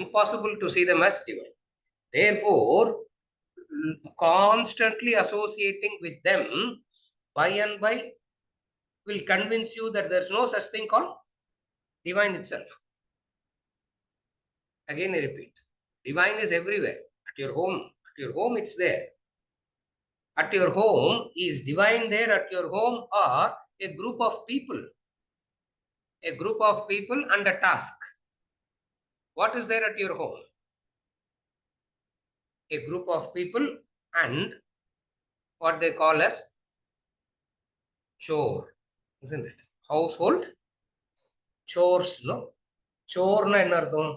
Impossible to see them as divine. Therefore, constantly associating with them by and by will convince you that there's no such thing called divine itself. Again, I repeat, divine is everywhere. At your home it's there. At your home, is divine there at your home, or a group of people? A group of people and a task. What is there at your home? A group of people and what they call as chore, isn't it? Household chores, no? Chore na enna artham?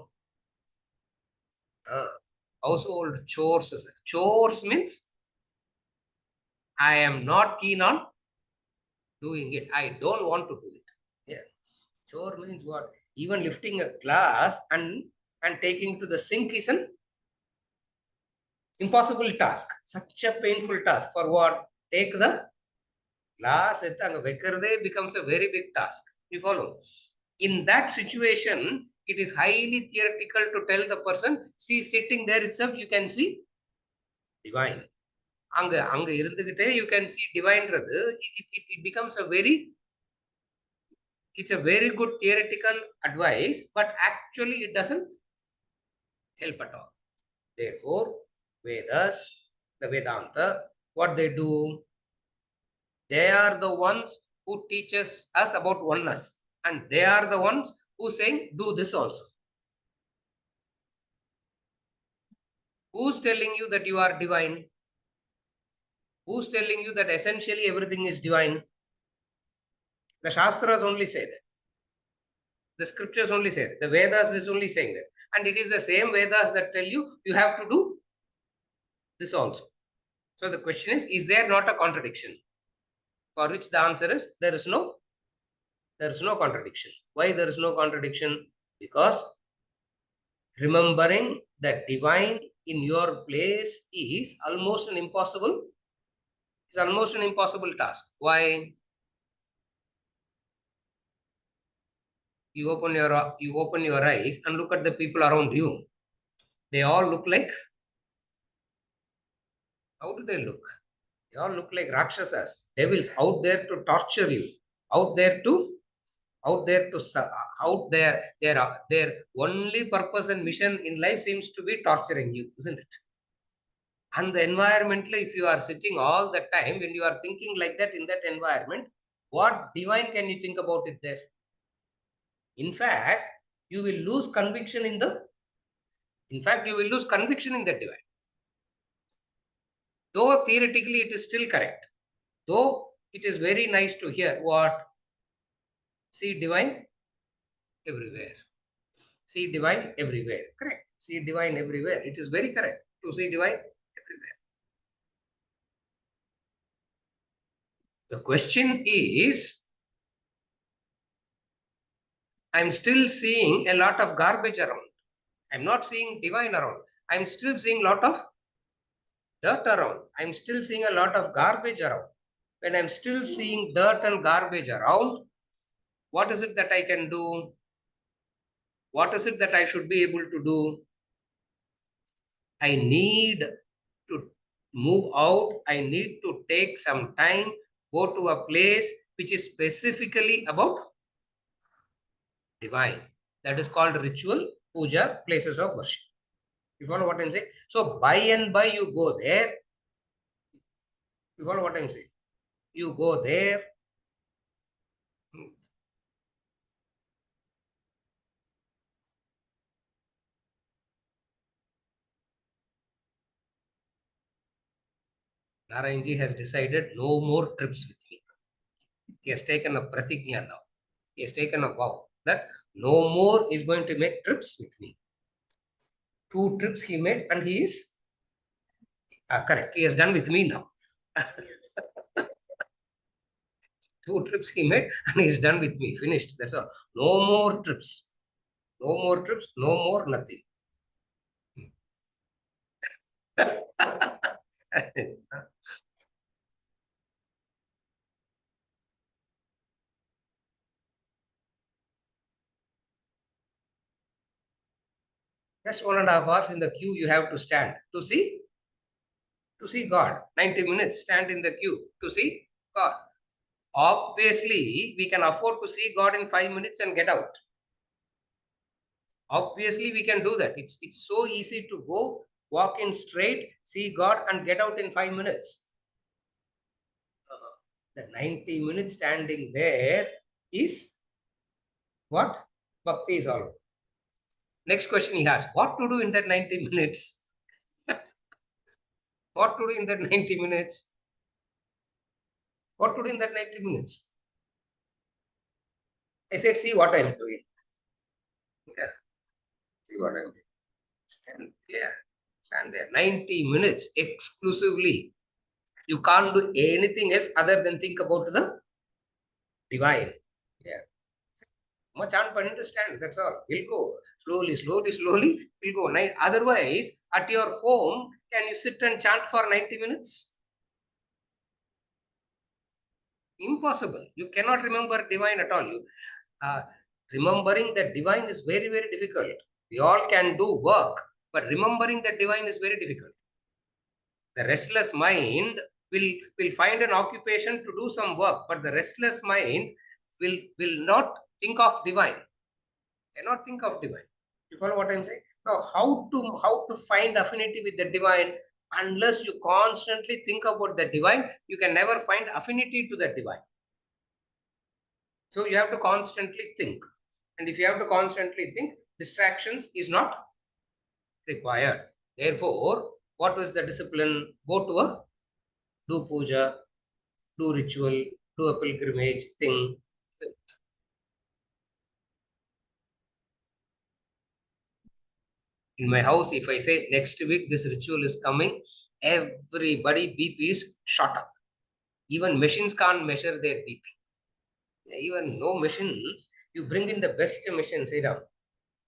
Household chores. Chores means I am not keen on doing it. I don't want to do it. Yeah. Chore means what? Even lifting a glass and taking to the sink is an impossible task. Such a painful task. For what? Take the glass becomes a very big task. You follow? In that situation, it is highly theoretical to tell the person, see, sitting there itself, you can see divine. அங்க இருந்துகிட்டே you can see divine. It becomes a very, it's a very good theoretical advice, but actually it doesn't help at all. Therefore, Vedas, the Vedanta, what they do, they are the ones who teaches us about oneness, and they are the ones who saying do this also. Who's telling you that you are divine? Who's telling you that essentially everything is divine? The Shastras only say that. The scriptures only say that. The Vedas is only saying that. And it is the same Vedas that tell you, you have to do this also. So the question is there not a contradiction? For which the answer is, there is no contradiction. Why there is no contradiction? Because remembering that divine in your place is almost an impossible task. Why? You open your eyes and look at the people around you. They all look like, how do they look? They all look like Rakshasas, devils out there to torture you, out there to their only purpose and mission in life seems to be torturing you, isn't it? And the environment, if you are sitting all the time, when you are thinking like that in that environment, what divine can you think about it there? In fact, you will lose conviction in the divine. Though theoretically it is still correct. Though it is very nice to hear what? See divine everywhere. See divine everywhere. Correct. See divine everywhere. It is very correct to see divine everywhere. The question is, I'm still seeing a lot of garbage around. I'm not seeing divine around. I'm still seeing a lot of dirt around. I'm still seeing a lot of garbage around. When I'm still seeing dirt and garbage around, what is it that I can do? What is it that I should be able to do? I need to move out. I need to take some time, go to a place which is specifically about divine. That is called ritual, puja, places of worship. You follow what I'm saying? So by and by you go there. You follow what I'm saying? You go there. Narayanji has decided no more trips with me. He has taken a pratigya now. He has taken a vow that no more is going to make trips with me. 2 trips he made and he is correct. He has done with me now. 2 trips he made and he's done with me. Finished. That's all. No more trips. No more trips. No more nothing. Just 1.5 hours in the queue you have to stand to see God. 90 minutes stand in the queue to see God. Obviously, we can afford to see God in 5 minutes and get out. Obviously, we can do that. It's so easy to go, walk in straight, see God, and get out in 5 minutes. The 90 minutes standing there is what? Bhakti is all. Next question he has: what to do in that 90 minutes? What to do in that 90 minutes? What to do in that 90 minutes? I said, see what I'm doing. Yeah, see what I'm doing. Stand there. Stand there. 90 minutes exclusively. You can't do anything else other than think about the divine. Yeah. Much on to stand. That's all. We'll go slowly, slowly, slowly. We'll go. Otherwise, at your home, can you sit and chant for 90 minutes? Impossible. You cannot remember divine at all. Remembering the divine is very, very difficult. We all can do work, but remembering the divine is very difficult. The restless mind will find an occupation to do some work, but the restless mind will not think of divine. Cannot think of divine. You follow what I'm saying? Now, how to find affinity with the divine? Unless you constantly think about the divine, you can never find affinity to the divine. So you have to constantly think. And if you have to constantly think, distractions is not required. Therefore, what was the discipline? Go to a do puja, do ritual, do a pilgrimage thing. In my house, if I say next week this ritual is coming, everybody BP is shot up. Even machines can't measure their BP. Even no machines, you bring in the best machine, Sriram.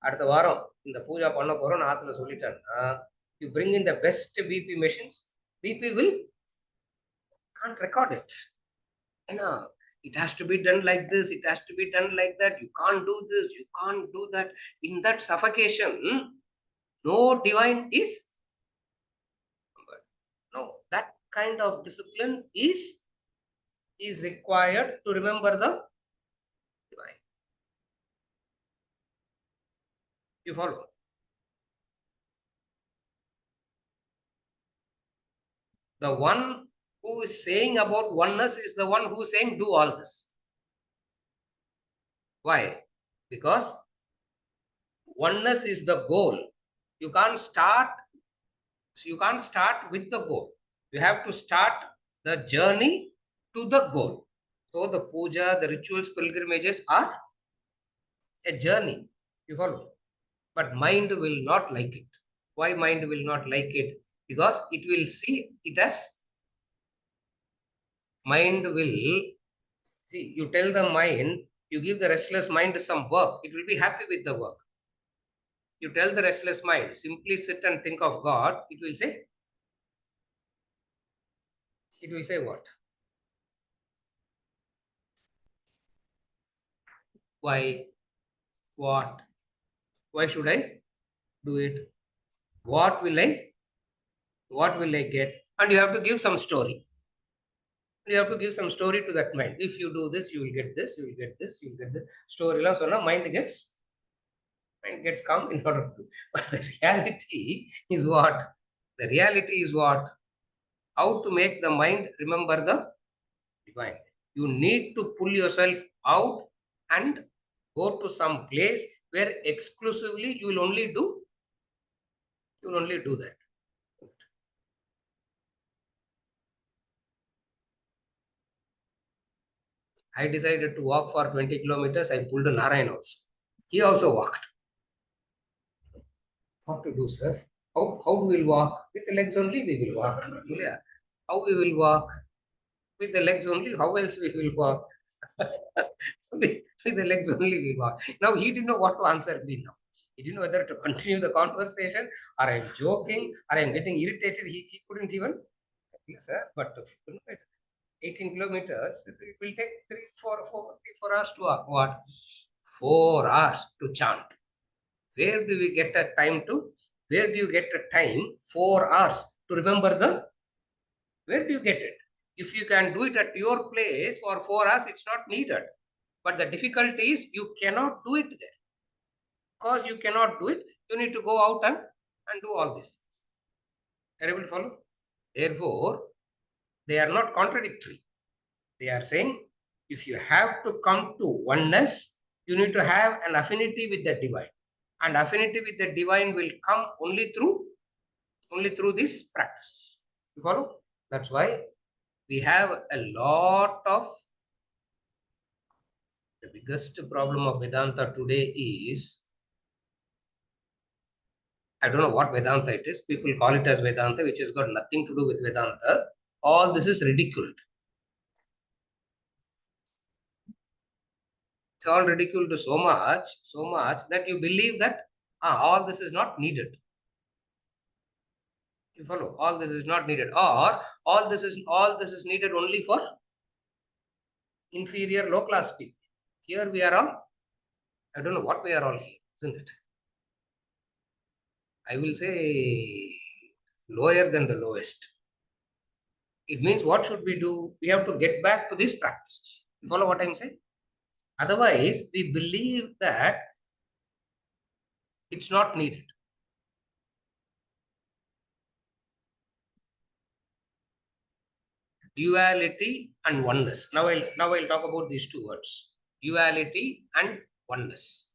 அடுத்த வாரம் இந்த பூஜா பண்ண போறோம் ஆத்துல சொல்லிட்டாங்க. You bring in the best BP machines, BP will can't record it. It has to be done like this, it has to be done like that. You can't do this, you can't do that. In that suffocation, no divine is. No, that kind of discipline is required to remember the divine. You follow? The one who is saying about oneness is the one who is saying do all this. Why? Because oneness is the goal. You can't start with the goal. You have to start the journey to the goal. So the puja, the rituals, pilgrimages are a journey. You follow? But mind will not like it. Why mind will not like it? Because it will see it as mind will see. You tell the mind, you give the restless mind some work, it will be happy with the work. You tell the restless mind, simply sit and think of God, it will say what? Why? What? Why should I do it? What will I get? And you have to give some story. You have to give some story to that mind. If you do this, you will get this, you will get this, you will get this. Story la sonna mind gets calm in order to. But the reality is what? The reality is what? How to make the mind remember the divine. You need to pull yourself out and go to some place where exclusively you will only do that. I decided to walk for 20 kilometers. I pulled a Narayan also. He also walked. What to do, sir? How we will walk? With the legs only we will walk. Yeah. How we will walk? With the legs only. How else we will walk? with the legs only we walk. Now he didn't know what to answer me now. He didn't know whether to continue the conversation or I'm joking or I'm getting irritated. He couldn't even. Yes, sir. But 18 kilometers, it will take 3 4 hours to walk. What? 4 hours to chant. Where do we get a time to? Where do you get a time 4 hours to remember the? Where do you get it? If you can do it at your place for 4 hours, it's not needed. But the difficulty is you cannot do it there. Because you cannot do it, you need to go out and do all these things. Are you able to follow? Therefore, they are not contradictory. They are saying if you have to come to oneness, you need to have an affinity with the divine. And affinity with the divine will come only through these practices. You follow? That's why we have a lot of the biggest problem of Vedanta today is I don't know what Vedanta it is. People call it as Vedanta, which has got nothing to do with Vedanta. All this is ridiculed. It's all ridiculed so much that you believe that all this is not needed. You follow? All this is not needed, or all this is needed only for inferior, low class people. Here we are all. I don't know what we are all here, isn't it? I will say lower than the lowest. It means what should we do? We have to get back to these practices. You follow what I'm saying? Otherwise, we believe that it's not needed. Duality and oneness. Now I'll talk about these two words. Duality and oneness.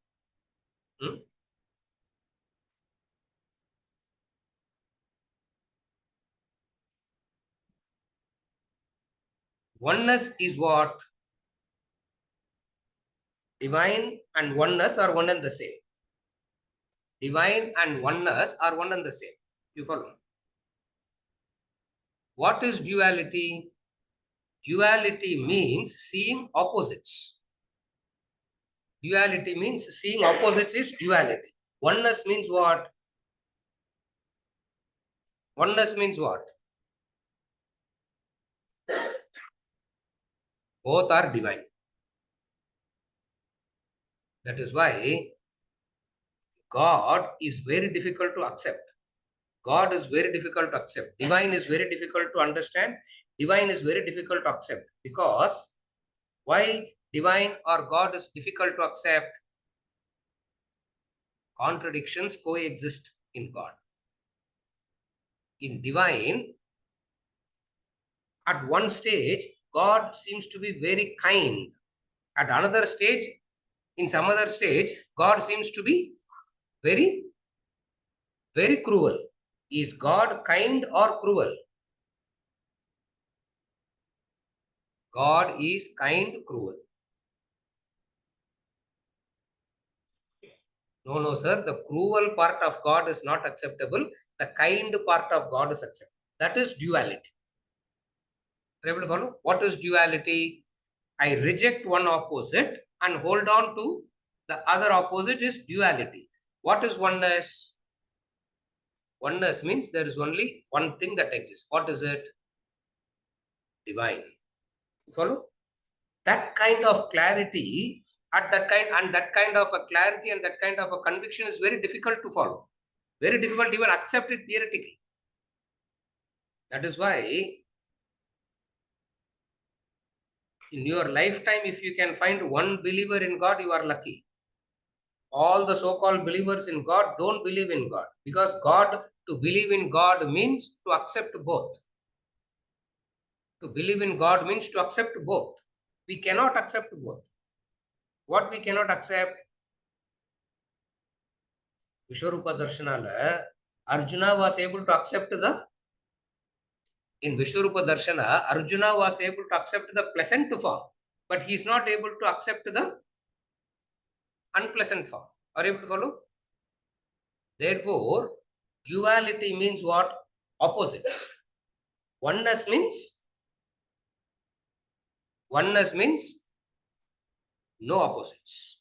Oneness is what? Divine and oneness are one and the same. Divine and oneness are one and the same. You follow? What is duality? Duality means seeing opposites. Duality means seeing opposites is duality. Oneness means what? Oneness means what? Both are divine. That is why God is very difficult to accept. God is very difficult to accept. Divine is very difficult to understand. Divine is very difficult to accept. Because why divine or God is difficult to accept? Contradictions coexist in God. In divine, at one stage, God seems to be very kind. At another stage, in some other stage, God seems to be very, very cruel. Is God kind or cruel? God is kind, cruel. No, sir. The cruel part of God is not acceptable. The kind part of God is acceptable. That is duality. Are you able to follow? What is duality? I reject one opposite and hold on to the other opposite is duality. What is oneness? Oneness means there is only one thing that exists. What is it? Divine. You follow? That kind of clarity that kind of a clarity and that kind of a conviction is very difficult to follow. Very difficult to even accept it theoretically. That is why in your lifetime, if you can find one believer in God, you are lucky. All the so-called believers in God don't believe in God, because to believe in God means to accept both. To believe in God means to accept both. We cannot accept both. What we cannot accept? Vishwarupa Darshanala, Arjuna was able to accept in Vishwarupa Darshana, Arjuna was able to accept the pleasant form, but he is not able to accept the unpleasant form. Are you able to follow? Therefore, duality means what? Opposites. Oneness means no opposites.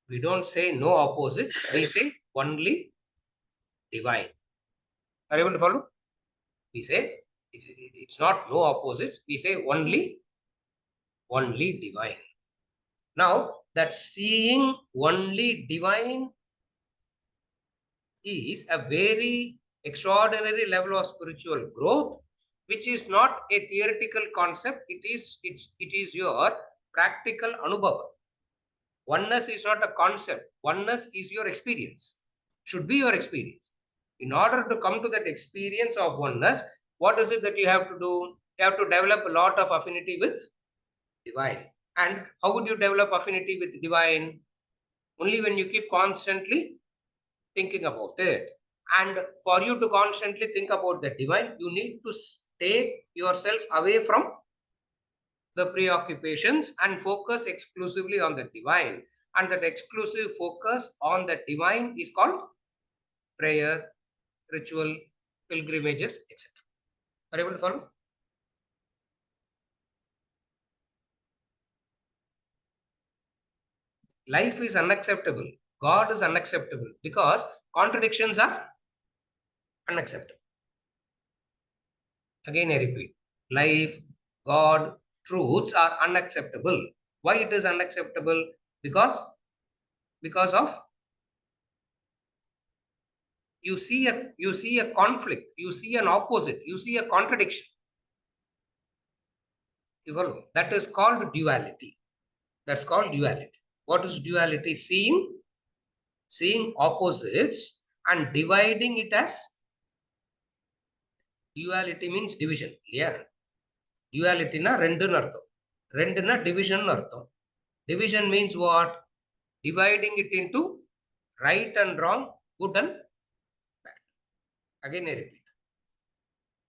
We don't say no opposites, we say only divine. Are you able to follow? We say it's not no opposites, we say only divine. Now, that seeing only divine is a very extraordinary level of spiritual growth, which is not a theoretical concept. It is your practical anubhava. Oneness is not a concept. Oneness is your experience. Should be your experience. In order to come to that experience of oneness, what is it that you have to do? You have to develop a lot of affinity with divine. And how would you develop affinity with divine? Only when you keep constantly thinking about it. And for you to constantly think about the divine, you need to take yourself away from the preoccupations and focus exclusively on the divine. And that exclusive focus on the divine is called prayer, ritual, pilgrimages, etc. Are you able to follow? Life is unacceptable. God is unacceptable because contradictions are unacceptable. Again, I repeat, life, God, truths are unacceptable. Why it is unacceptable? Because of you see a conflict, you see an opposite, you see a contradiction. You follow? That is called duality. That's called duality. What is duality? Seeing opposites and dividing it as duality means division. Yeah. Duality na rendu nartham. Rendu na division nartham. Division means what? Dividing it into right and wrong, good and bad. Again, I repeat.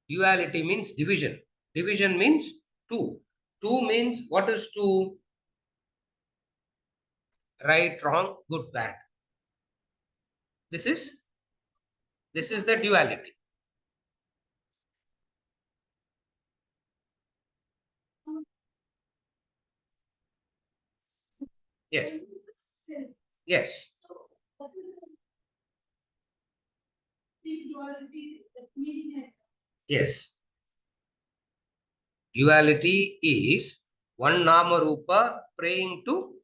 Duality means division. Division means two. Two means what is two? Right, wrong, good, bad. This is the duality. Yes. Yes. Yes. Duality is one nama rupa praying to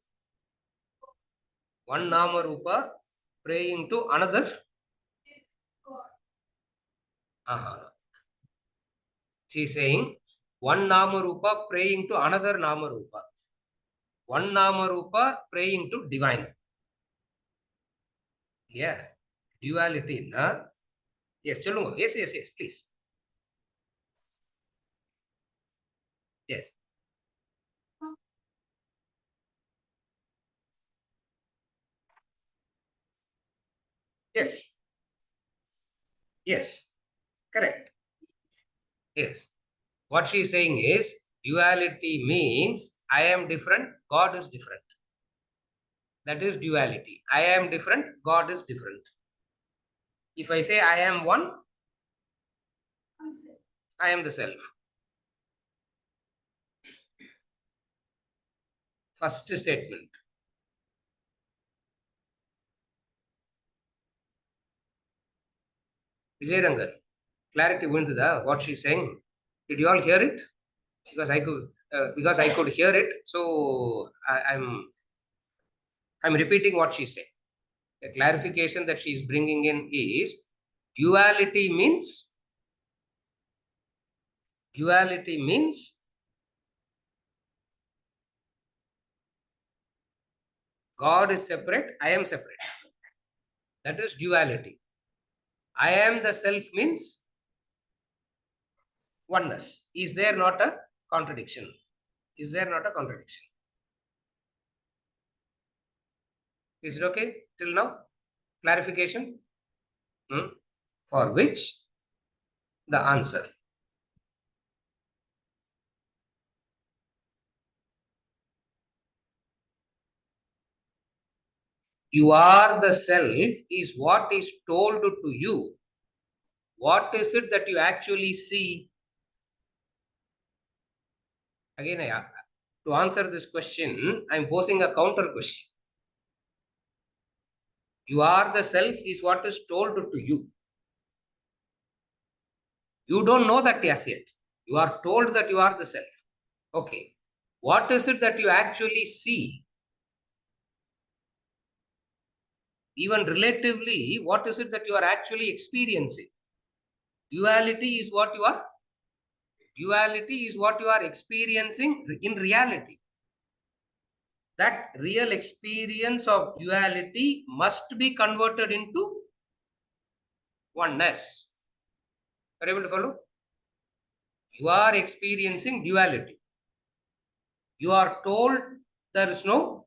another. She's saying one nama rupa praying to another nama rupa. One nama rupa praying to divine. Yeah. Duality. Huh? Yes, chalunga. Yes, please. Yes. Yes. Yes. Correct. Yes. What she is saying is duality means I am different, God is different. That is duality. I am different, God is different. If I say I am one, I am the self. First statement. Vijay Rangan, clarity windada what she's saying. Did you all hear it? Because I could hear it, so I'm repeating what she said. The clarification that she's bringing in is duality means God is separate, I am separate. That is duality. I am the self means oneness. Is there not a contradiction? Is there not a contradiction? Is it okay till now? Clarification? For which the answer. You are the self is what is told to you. What is it that you actually see? Again, to answer this question, I'm posing a counter question. You are the self is what is told to you. You don't know that as yet. You are told that you are the self. Okay. What is it that you actually see? Even relatively, what is it that you are actually experiencing? Duality is what you are experiencing in reality. That real experience of duality must be converted into oneness. Are you able to follow? You are experiencing duality. You are told there is no,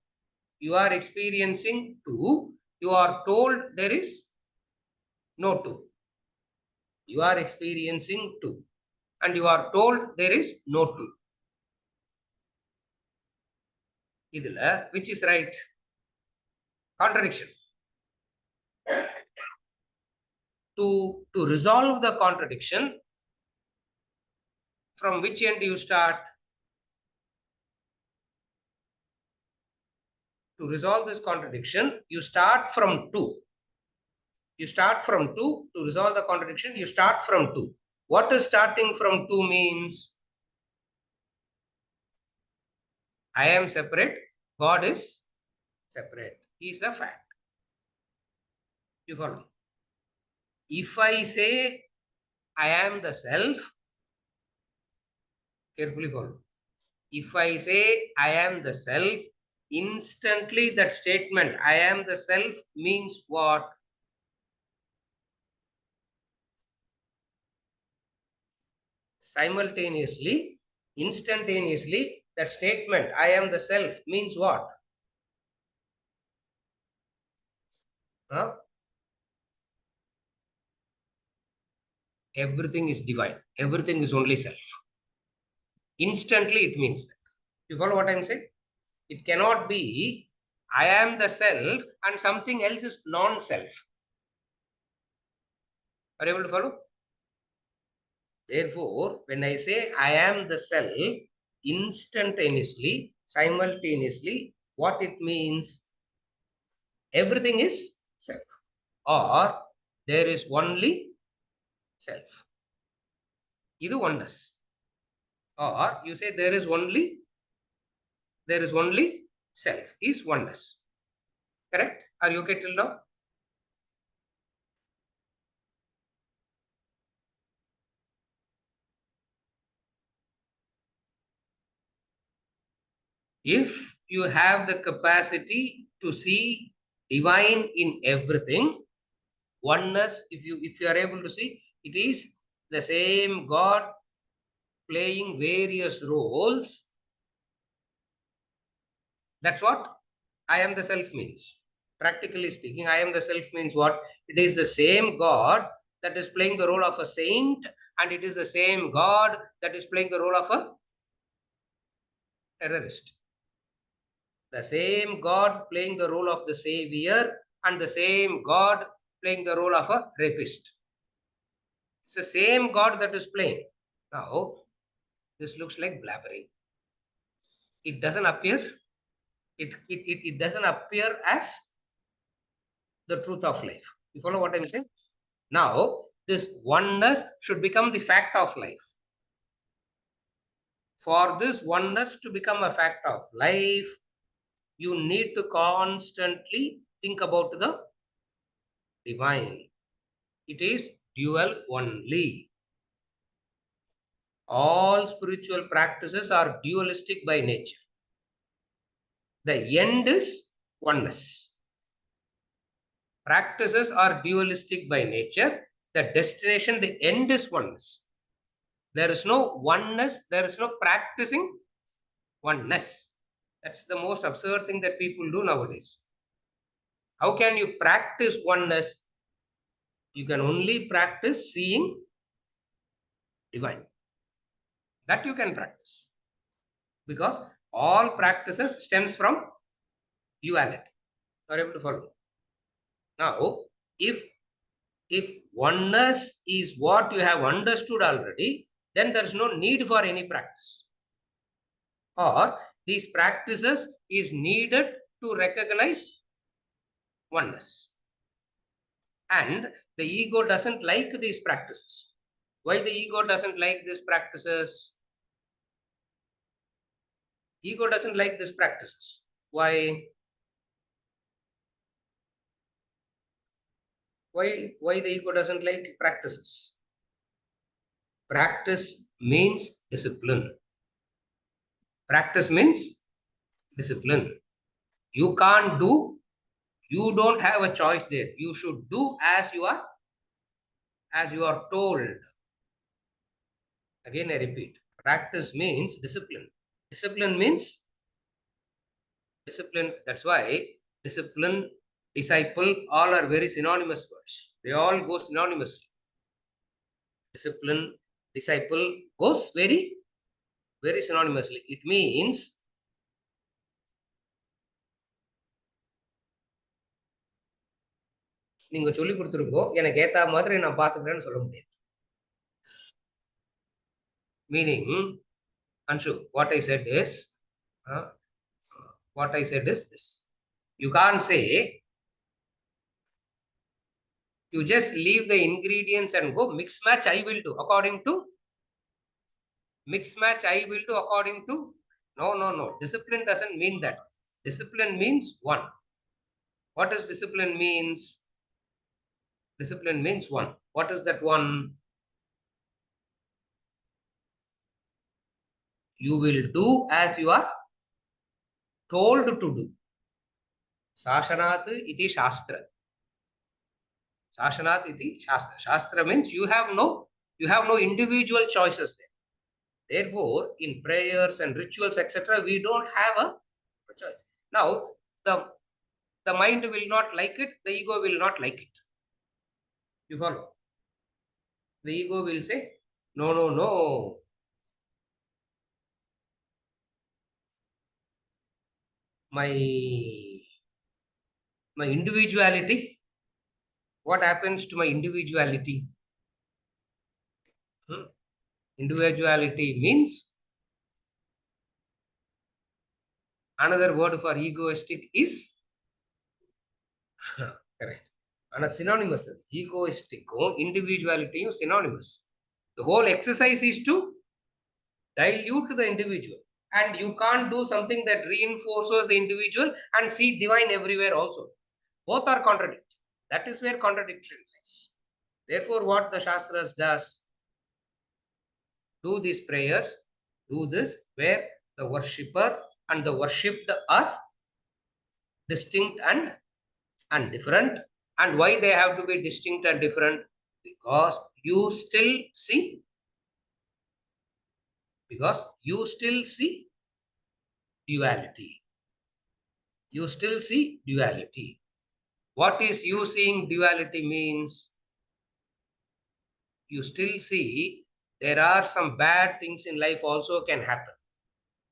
you are experiencing two, you are told there is no two. You are experiencing two, and you are told there is no two. Which is right? Contradiction. To resolve the contradiction, from which end you start? To resolve this contradiction, you start from two. You start from two. To resolve the contradiction, you start from two. What is starting from two means? I am separate, God is separate. Is a fact. You follow me? If I say I am the self, carefully follow. If I say I am the self, instantly that statement, I am the self, means what? Simultaneously, instantaneously, that statement, I am the self, means what? Huh? Everything is divine. Everything is only self. Instantly, it means that. You follow what I'm saying? It cannot be I am the self and something else is non-self. Are you able to follow? Therefore, when I say I am the self, instantaneously, simultaneously, what it means? Everything is self, or there is only self. This oneness. Or you say there is only self is oneness. Correct? Are you okay till now? If you have the capacity to see divine in everything, oneness, if you are able to see, it is the same God playing various roles. That's what I am the self means. Practically speaking, I am the self means what? It is the same God that is playing the role of a saint, and it is the same God that is playing the role of a terrorist. The same God playing the role of the savior, and the same God playing the role of a rapist. It's the same God that is playing. Now, this looks like blabbering. It doesn't appear, it doesn't appear as the truth of life. You follow what I'm saying? Now, this oneness should become the fact of life. For this oneness to become a fact of life, you need to constantly think about the divine. It is dual only. All spiritual practices are dualistic by nature. The end is oneness. Practices are dualistic by nature. The destination, the end is oneness. There is no oneness, there is no practicing oneness. That's the most absurd thing that people do nowadays. How can you practice oneness? You can only practice seeing divine. That you can practice. Because all practices stems from duality. Are you able to follow? Now, if oneness is what you have understood already, then there is no need for any practice. Or these practices is needed to recognize oneness. And the ego doesn't like these practices. Why the ego doesn't like these practices? Ego doesn't like these practices. Why? Why the ego doesn't like practices? Practice means discipline. Practice means discipline. You can't do, you don't have a choice there. You should do as you are told. Again, I repeat, practice means discipline. Discipline means discipline. That's why discipline, disciple, all are very synonymous words. They all go synonymously. Discipline, disciple goes very, very synonymously. It means நீங்க சொல்லி கொடுத்துருக்கோ எனக்கு ஏத்த மாதிரி நான் பாத்துக்கிறேன்னு சொல்ல முடியாது. Meaning, Anshu, what I said is this. You can't say you just leave the ingredients and go mix match I will do according to no. Discipline doesn't mean that. Discipline means one. What does discipline means? Discipline means one. What is that one? You will do as you are told to do. Sashanat iti shastra. Sashanat iti shastra. Shastra means you have no individual choices there. Therefore, in prayers and rituals, etc., we don't have a choice. Now, the mind will not like it, the ego will not like it. You follow? The ego will say, no. My individuality, what happens to my individuality? Individuality means, another word for egoistic is correct. And a synonymous. Egoistic, individuality is synonymous. The whole exercise is to dilute the individual. And you can't do something that reinforces the individual and see divine everywhere also. Both are contradictory. That is where contradiction lies. Therefore, what the Shastras does, do these prayers, do this, where the worshipper and the worshipped are distinct and different. And why they have to be distinct and different? Because you still see duality. You still see duality. What is you seeing duality means? You still see there are some bad things in life also can happen.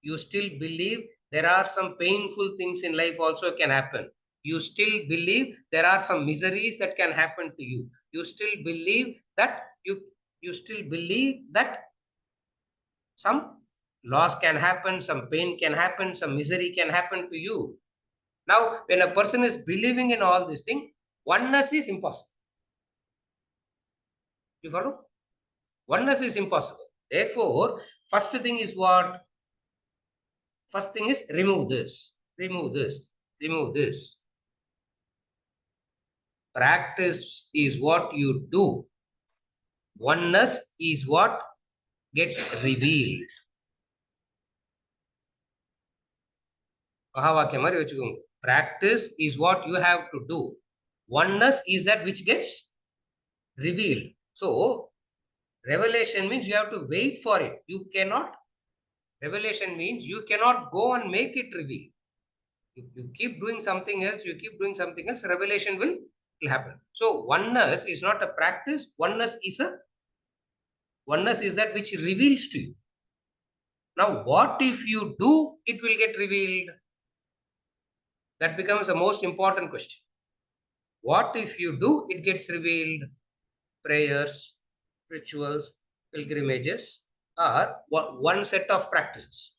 You still believe there are some painful things in life also can happen. You still believe there are some miseries that can happen to you. You still believe that some loss can happen, some pain can happen, some misery can happen to you. Now, when a person is believing in all these things, oneness is impossible. You follow? Oneness is impossible. Therefore, first thing is what? First thing is remove this. Practice is what you do. Oneness is what gets revealed. Practice is what you have to do. Oneness is that which gets revealed. So, revelation means you have to wait for it. Revelation means you cannot go and make it reveal. You keep doing something else, revelation will happen. So, oneness is not a practice. Oneness is that which reveals to you. Now, what if you do, it will get revealed? That becomes the most important question. What if you do, it gets revealed? Prayers, rituals, pilgrimages are one set of practices.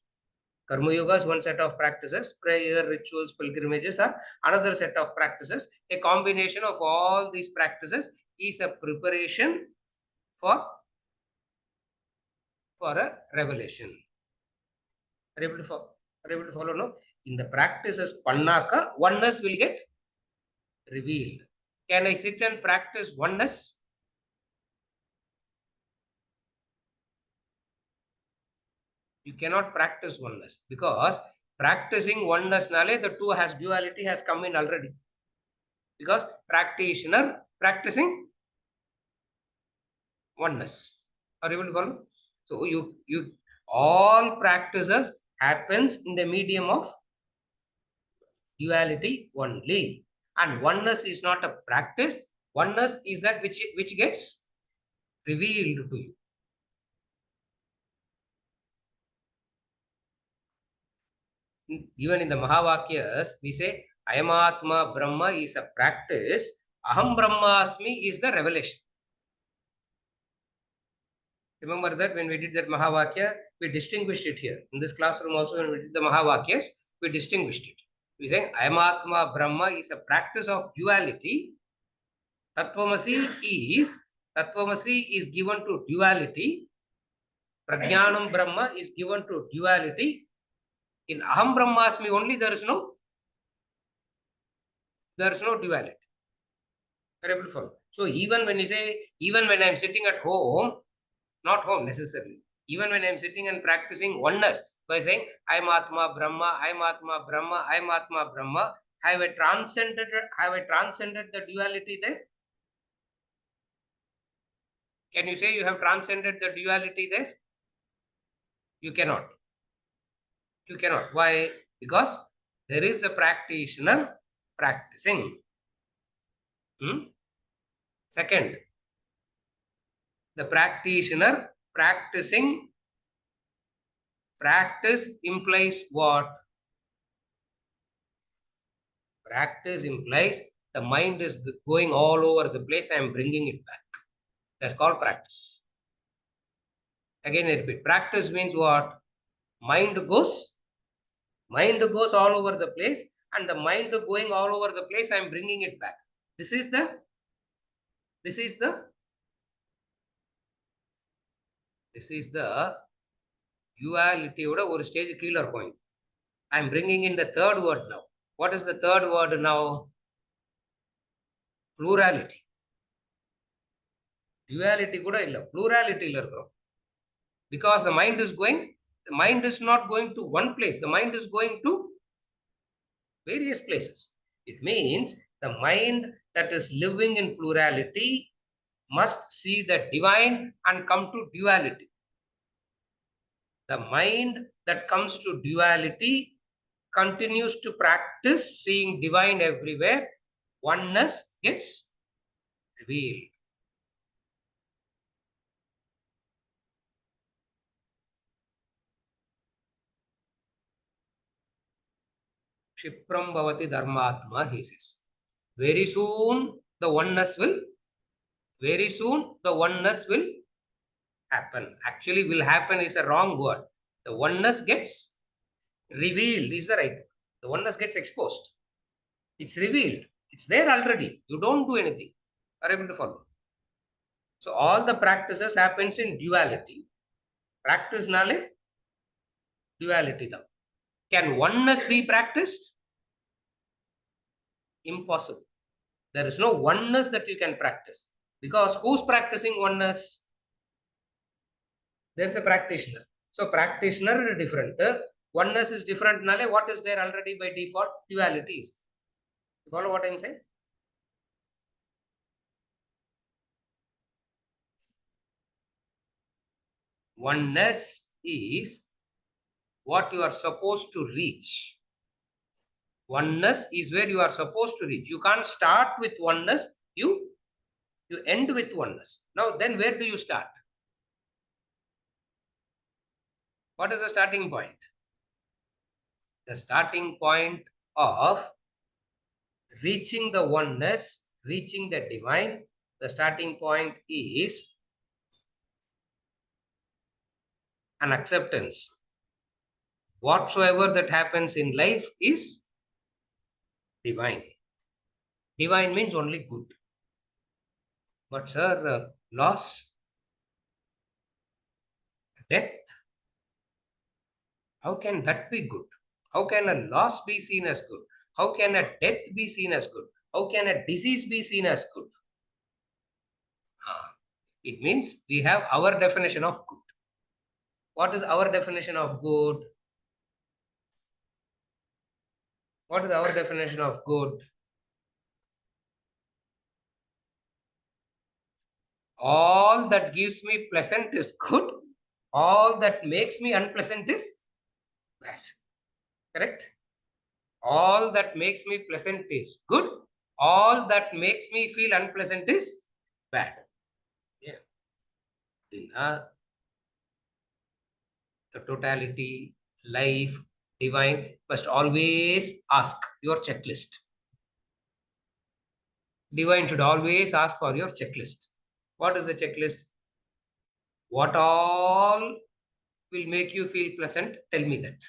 Karma Yoga is one set of practices. Prayer, rituals, pilgrimages are another set of practices. A combination of all these practices is a preparation for a revelation. Are you able to follow? No? In the practices, pannaka, oneness will get revealed. Can I sit and practice oneness? You cannot practice oneness, because practicing oneness nale the two has duality has come in already. Because practitioner practicing oneness. Are you able to follow? So you all practices happens in the medium of duality only. And oneness is not a practice. Oneness is that which gets revealed to you. Even in the Mahavakyas, we say Ayamatma Brahma is a practice. Aham Brahmasmi is the revelation. Remember that when we did that Mahavakya, we distinguished it here. In this classroom also, when we did the Mahavakyas, we distinguished it. We say Ayamatma Brahma is a practice of duality. Tattvamasi is given to duality. Prajnanam Brahma is given to duality. In Aham Brahmasmi only there is no duality. Are you able to follow? So even when you say, even when I am sitting at home, not home necessarily, even when I am sitting and practicing oneness by saying I am Atma Brahma, I am Atma Brahma, I am Atma Brahma, have I transcended the duality there? Can you say you have transcended the duality there? You cannot. You cannot. Why? Because there is the practitioner practicing. Second, the practitioner practicing. Practice implies what? Practice implies the mind is going all over the place. I am bringing it back. That's called practice. Again, I repeat. Practice means what? Mind goes all over the place, and the mind going all over the place, I am bringing it back. This is the duality oda ஒரு stage கீழ இருக்கும். I am bringing in the third word now. What is the third word now? Plurality. Duality kuda illa, plurality illa irukom. Because the mind is not going to one place. The mind is going to various places. It means the mind that is living in plurality must see the divine and come to duality. The mind that comes to duality continues to practice seeing divine everywhere. Oneness gets revealed. Kshipram bhavati dharmatma, he says. Very soon the oneness will happen. Actually, will happen is a wrong word. The oneness gets revealed is the right word. The oneness gets exposed. It's revealed. It's there already. You don't do anything. Are you able to follow? So all the practices happens in duality. Practice nale duality da. Can oneness be practiced? Impossible. There is no oneness that you can practice. Because who's practicing oneness? There's a practitioner. So practitioner is different. Oneness is different. Nale, what is there already by default? Duality is. You follow what I'm saying? Oneness is what you are supposed to reach. Oneness is where you are supposed to reach. You can't start with oneness. You end with oneness. Now, then where do you start? What is the starting point? The starting point of reaching the oneness, reaching the divine, the starting point is an acceptance. Whatsoever that happens in life is divine. Divine means only good. But sir, loss, death, how can that be good? How can a loss be seen as good? How can a death be seen as good? How can a disease be seen as good? It means we have our definition of good. What is our definition of good? What is our definition of good? All that gives me pleasant is good. All that makes me unpleasant is bad. Correct? All that makes me pleasant is good. All that makes me feel unpleasant is bad. Yeah. The totality, life, divine must always ask your checklist. Divine should always ask for your checklist. What is the checklist? What all will make you feel pleasant? Tell me that.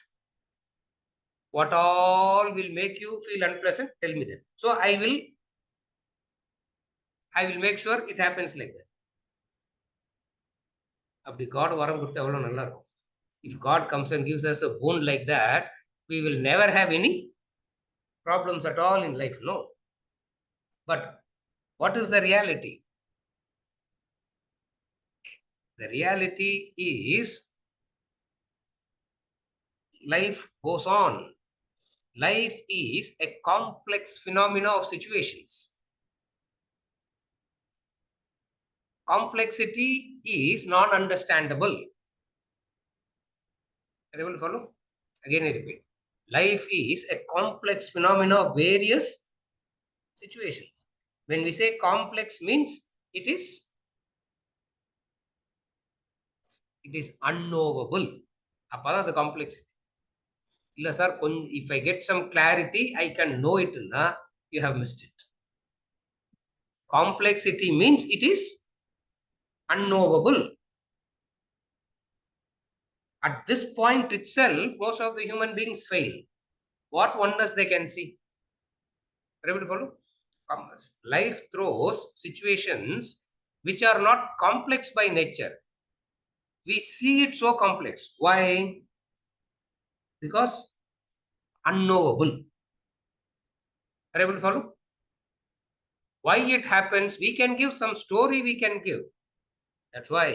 What all will make you feel unpleasant? Tell me that. So I will make sure it happens like that. அப்படி God வரம் கொடுத்தா எவ்வளவு நல்லா இருக்கும். If God comes and gives us a boon like that, we will never have any problems at all in life. No. But what is the reality? The reality is life goes on. Life is a complex phenomena of situations. Complexity is non-understandable. Are you able to follow? Again, I repeat. Life is a complex phenomena of various situations. When we say complex means it is unknowable. Appada the complexity. Illa sir, if I get some clarity, I can know it. Na, you have missed it. Complexity means it is unknowable. At this point itself, most of the human beings fail. What wonders they can see? Are you able to follow? Life throws situations which are not complex by nature. We see it so complex. Why? Because unknowable. Are you able to follow? Why it happens? We can give some story, we can give. That's why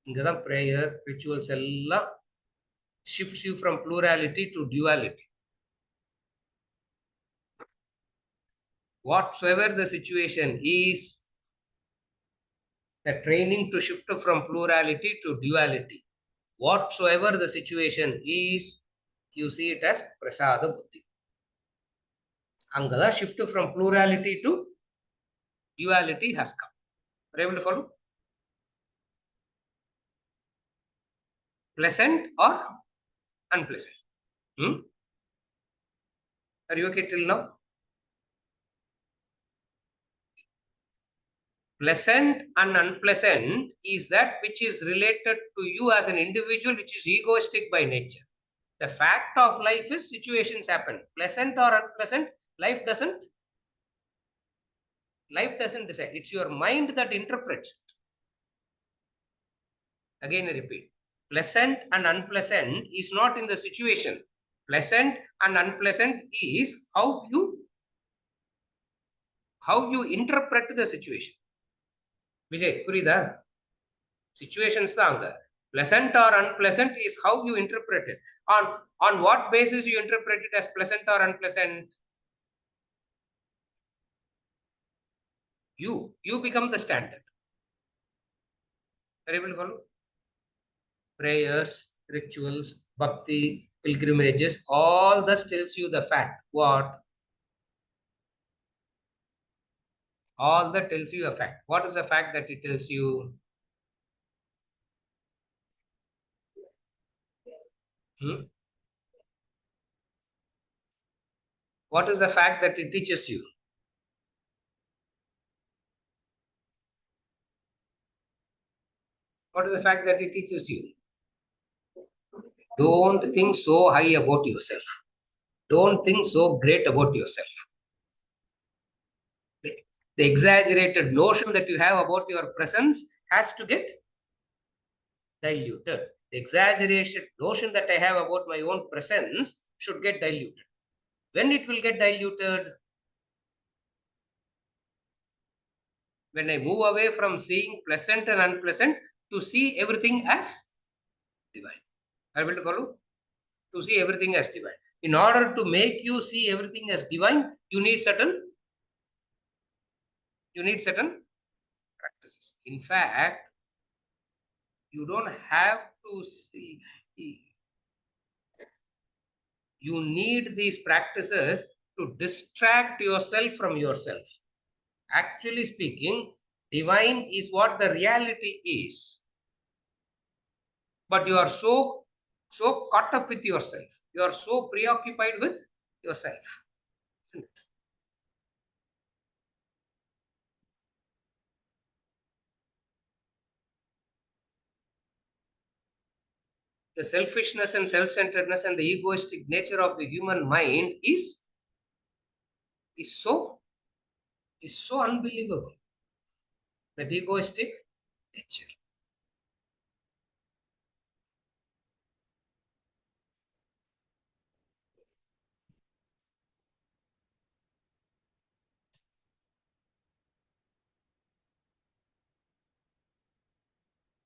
ingada prayer, rituals ella shifts you from plurality to duality. Whatsoever the situation is, the training to shift from plurality to duality. Whatsoever the situation is, you see it as prasada buddhi. Angada shift from plurality to duality has come. Are you able to follow? Pleasant or unpleasant? Are you okay till now? Pleasant and unpleasant is that which is related to you as an individual, which is egoistic by nature. The fact of life is situations happen. Pleasant or unpleasant, life doesn't decide. It's your mind that interprets it. Again, I repeat. Pleasant and unpleasant is not in the situation. Pleasant and unpleasant is how you interpret the situation. Vijay, purida? Situations thanga. Pleasant or unpleasant is how you interpret it. On what basis you interpret it as pleasant or unpleasant? You become the standard. Are you able to follow? Prayers, rituals, bhakti, pilgrimages, all this tells you the fact. What? All that tells you a fact. What is the fact that it tells you? What is the fact that it teaches you? What is the fact that it teaches you? Don't think so high about yourself. Don't think so great about yourself. The exaggerated notion that you have about your presence has to get diluted. The exaggerated notion that I have about my own presence should get diluted. When it will get diluted? When I move away from seeing pleasant and unpleasant to see everything as divine. Are you able to follow? To see everything as divine. In order to make you see everything as divine, you need certain practices. In fact, you don't have to see. You need these practices to distract yourself from yourself. Actually speaking, divine is what the reality is. But you are so caught up with yourself. You are so preoccupied with yourself. Isn't it? The selfishness and self-centeredness and the egoistic nature of the human mind is so unbelievable. That egoistic nature.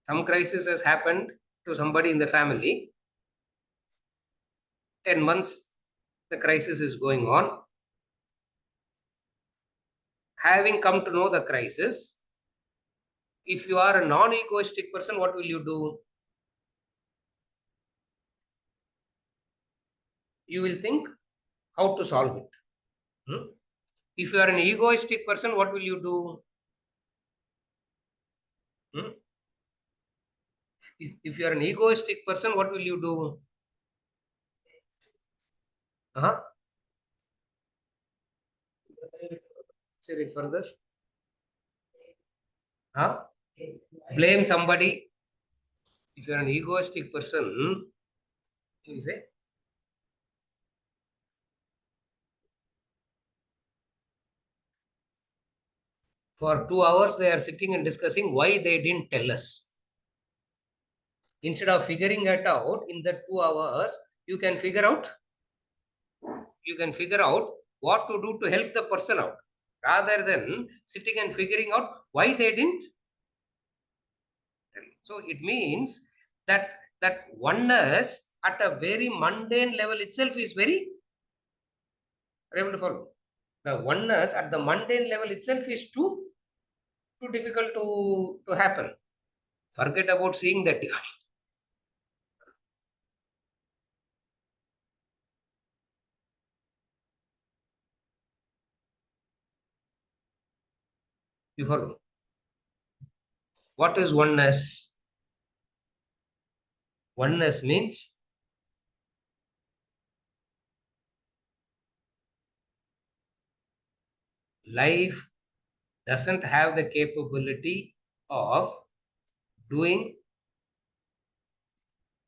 Some crisis has happened to somebody in the family. 10 months, the crisis is going on. Having come to know the crisis, if you are a non-egoistic person, what will you do? You will think how to solve it. If you are an egoistic person, what will you do? If you are an egoistic person, what will you do? Say it further. Blame somebody. If you are an egoistic person, you say, for 2 hours they are sitting and discussing why they didn't tell us. Instead of figuring it out in the 2 hours, you can figure out what to do to help the person out, rather than sitting and figuring out why they didn't tell. So it means that oneness at a very mundane level itself is very, are you able to follow? The oneness at the mundane level itself is too difficult to happen. Forget about seeing that divine. You follow? What is oneness? Oneness means life doesn't have the capability of doing,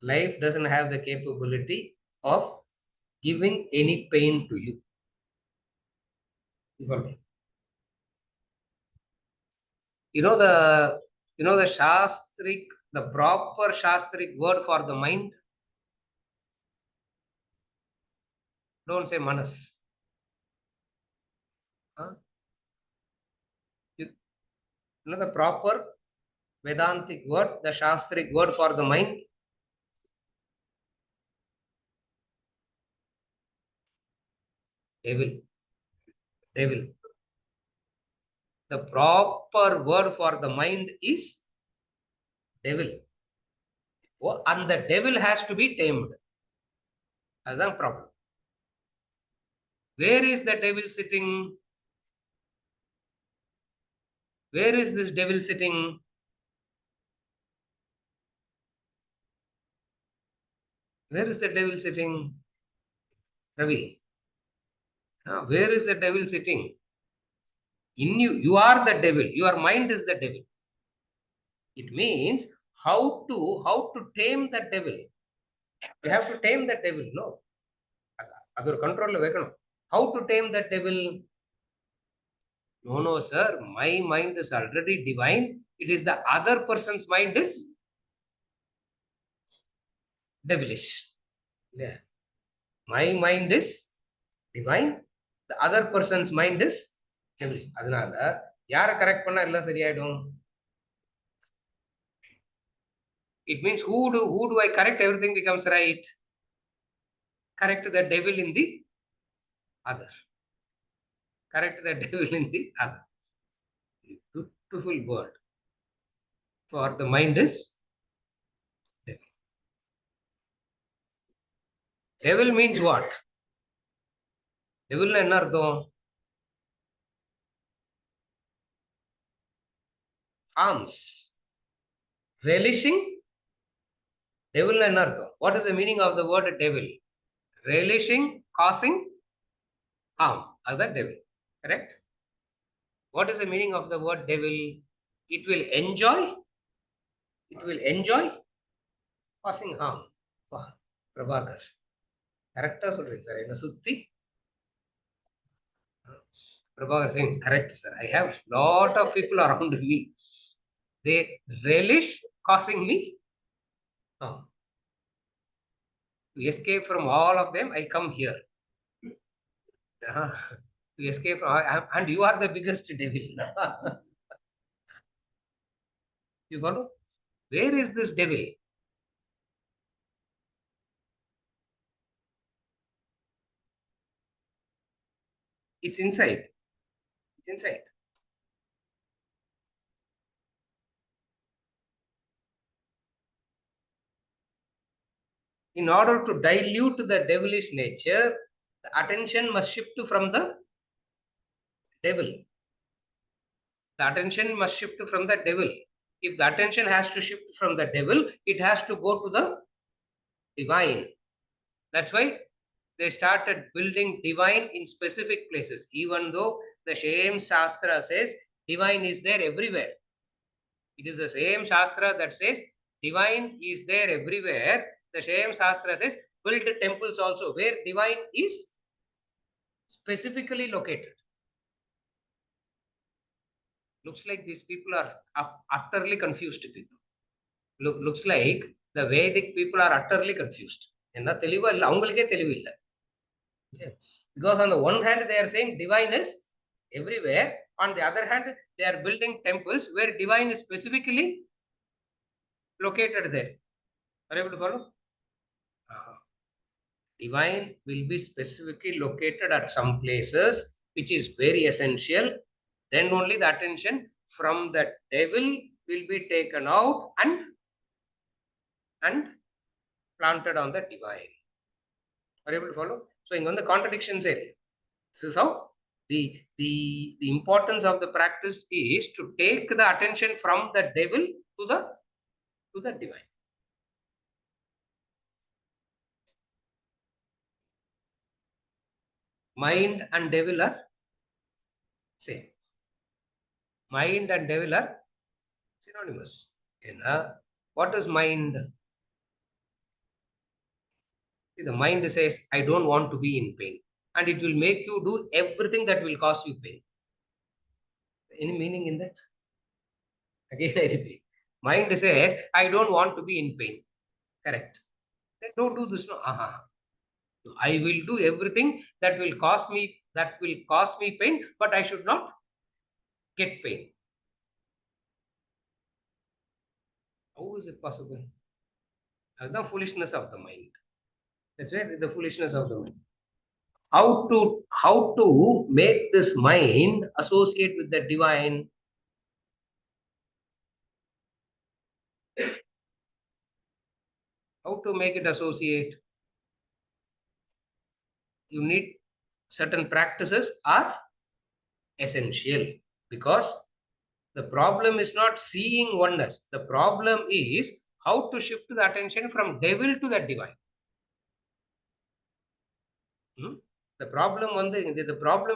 life doesn't have the capability of giving any pain to you. You follow? You know the Shastrik, the proper Shastrik word for the mind? Don't say manas. You know the proper Vedantic word, the Shastric word for the mind? Devil. Devil. The proper word for the mind is devil. Oh, and the devil has to be tamed. That's the problem. Where is the devil sitting? Where is this devil sitting? Where is the devil sitting? Ravi. Where is the devil sitting? In you. You are the devil. Your mind is the devil. It means how to tame the devil. You have to tame the devil. No. Other control. How to tame the devil? No, sir. My mind is already divine. It is the other person's mind is devilish. Yeah. My mind is divine. The other person's mind is devilish. அதனால யாரை correct பண்ணா எல்லாம் சரியாயிடும்? It means who do I correct, everything becomes right. Correct the devil in the other. Correct the devil in the other. Beautiful word. For the mind is devil. Devil means what? Devil என்ன அர்த்தம்? Arms. Relishing. Devil என்ன அர்த்தம்? What is the meaning of the word devil? Relishing, causing harm. That's devil. Correct? What is the meaning of the word devil? It will enjoy. It will enjoy causing harm. Wow. Prabhakar. கரெக்டா சொல்றீங்க sir. என்ன சுத்தி Prabhakar saying correct, sir. I have lot of people around me. They relish causing me harm. To escape from all of them, I come here. To escape from, and you are the biggest devil. You follow? Where is this devil? It's inside. It's inside. In order to dilute the devilish nature, the attention must shift from the devil. The attention must shift from the devil. If the attention has to shift from the devil, it has to go to the divine. That's why they started building divine in specific places, even though the same Shastra says divine is there everywhere. It is the same Shastra that says divine is there everywhere. The same Shastra says build temples also where divine is specifically located. Looks like these people are utterly confused people. Looks like the Vedic people are utterly confused. என்ன தெளிவா இல்லை, அவங்களுக்கே தெளிவு இல்லை. Because on the one hand they are saying divine is everywhere, on the other hand they are building temples where divine is specifically located there. Are you able to follow? Divine will be specifically located at some places, which is very essential. Then only the attention from the devil will be taken out and planted on the divine. Are you able to follow? So in the contradictions area, this is how the importance of the practice is to take the attention from the devil to the divine. Mind and devil are same. Mind and devil are synonymous. What is mind? See, the mind says, I don't want to be in pain. And it will make you do everything that will cause you pain. Any meaning in that? Again, I repeat. Mind says, I don't want to be in pain. Correct. Then don't do this. No. I will do everything that will cause me pain, but I should not get pain. How is it possible? That's the foolishness of the mind. That's where the foolishness of the mind. How to make this mind associate with the divine? How to make it associate? You need certain practices are essential, because the problem is not seeing oneness. The problem is how to shift the attention from devil to the divine. The problem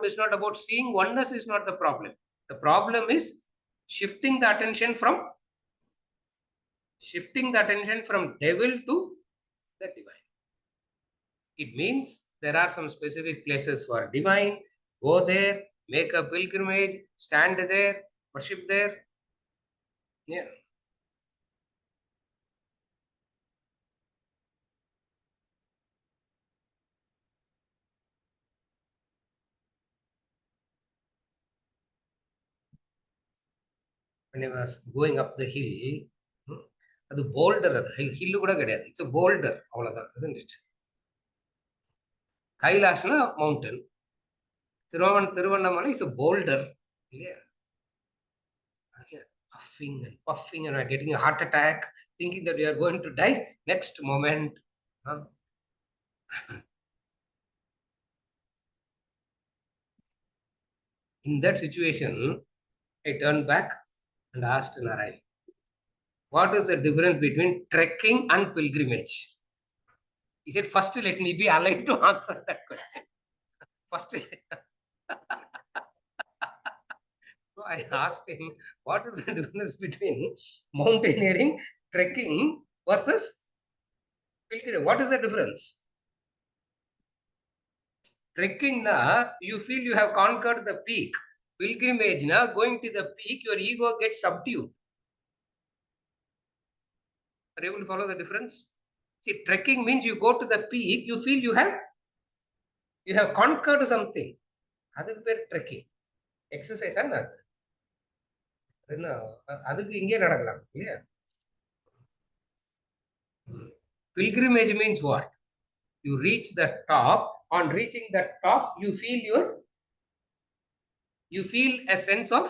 is not about seeing oneness. Is not the problem. The problem is shifting the attention from devil to the divine. It means there are some specific places for divine. Go there, make a pilgrimage, stand there, worship there. Yeah. when I was going up the hill, அது boulder, அது hill கூட கிடையாது, it's boulder, அவ்வளவுதான், isn't it? கைலாஷ்னா mountain, Tiruvannamalai is boulder இல்லையா? Puffing and puffing and getting a heart attack, thinking that you are going to die next moment. In that situation, I turned back and asked Narayan, what is the difference between trekking and pilgrimage? He said, first let me be alive to answer that question. First, so I asked him, what is the difference between mountaineering, trekking versus pilgrimage? What is the difference? Trekking na, you feel you have conquered the peak. Pilgrimage na, going to the peak, your ego gets subdued. Are you able to follow the difference? See, trekking means you go to the peak, you feel you have conquered something. அதுக்கு பேர் trekking. Exercise ஆனா அது என்ன, அதுக்கு இங்கே நடக்கலாம் இல்லையா? Pilgrimage means what? You reach the top. On reaching the top, you feel a sense of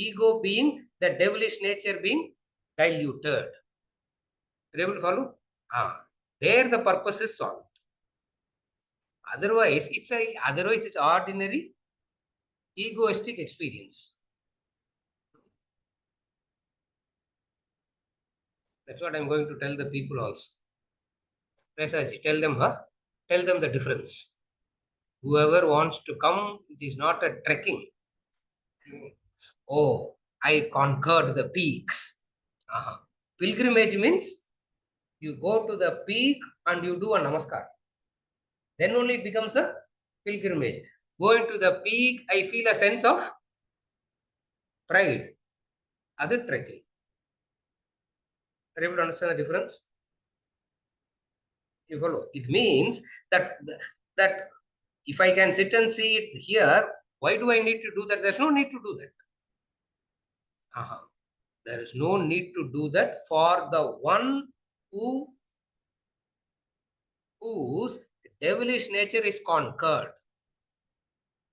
ego being, the devilish nature being diluted. Are you able to follow? There the purpose is solved. Otherwise it's ordinary egoistic experience. That's what I'm going to tell the people also. Research, tell them the difference. Whoever wants to come, it is not a trekking. Oh, I conquered the peaks. Pilgrimage means you go to the peak and you do a namaskar. Then only it becomes a pilgrimage. Going to the peak, I feel a sense of pride. Other trekking. Are you able to understand the difference? You follow? It means that if I can sit and see it here, why do I need to do that? There's no need to do that. There is no need to do that for the one whose devilish nature is conquered.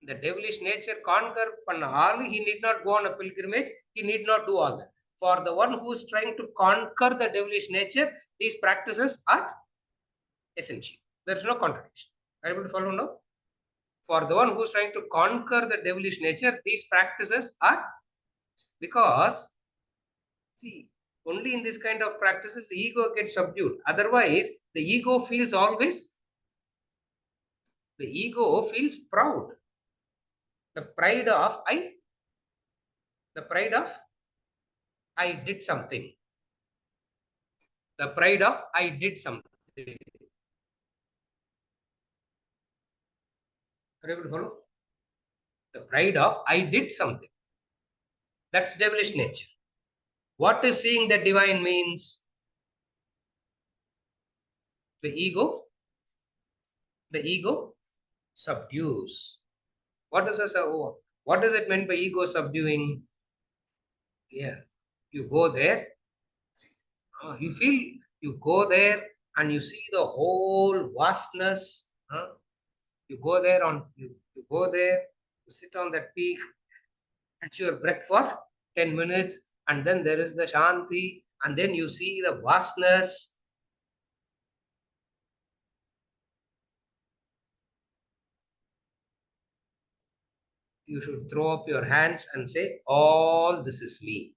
The devilish nature conquer pannaal, he need not go on a pilgrimage, he need not do all that. For the one who is trying to conquer the devilish nature, these practices are essential. There is no contradiction. Are you able to follow now? For the one who is trying to conquer the devilish nature, these practices are, because see, only in this kind of practices the ego gets subdued. Otherwise, the ego feels proud. The pride of I did something. The pride of I did something. Are you able to follow? The pride of I did something. That's devilish nature. What is seeing the divine means? The ego subdues. What is it meant by ego subduing? Yeah, you go there, you go there and you see the whole vastness. You go there, you sit on that peak, catch your breath for 10 minutes, and then there is the Shanti, and then you see the vastness. You should throw up your hands and say, all this is me.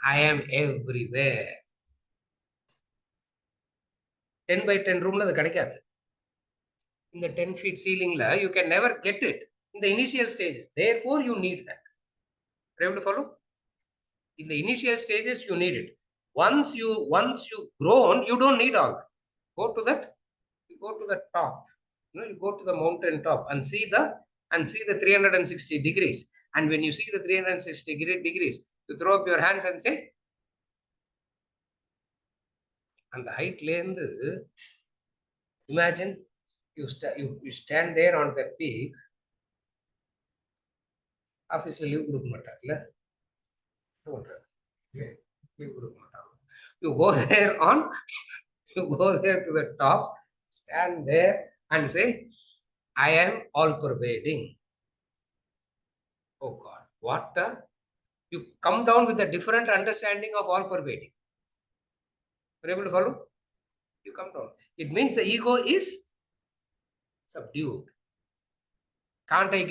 I am everywhere. 10 by 10 room அது கிடைக்காது. In the 10 feet ceiling you can never get it in the initial stages. Therefore you need that. Are you able to follow? In the initial stages you need it. Once you grown, you don't need all that. You go to the top. You go to the mountain top and see the 360 degrees. And when you see the 360 degrees, you throw up your hands and say, and the height length, imagine you stand there on that peak, ஆஃபீஸில் leave கொடுக்க மாட்டாங்கல்ல, leave கொடுக்க மாட்டாங்க. You go there on, you go there to the top, stand there and say, I am all pervading. Oh God, what you come down with a different understanding of all pervading. Are you able to follow? You come down. It means the ego is subdued. Can't I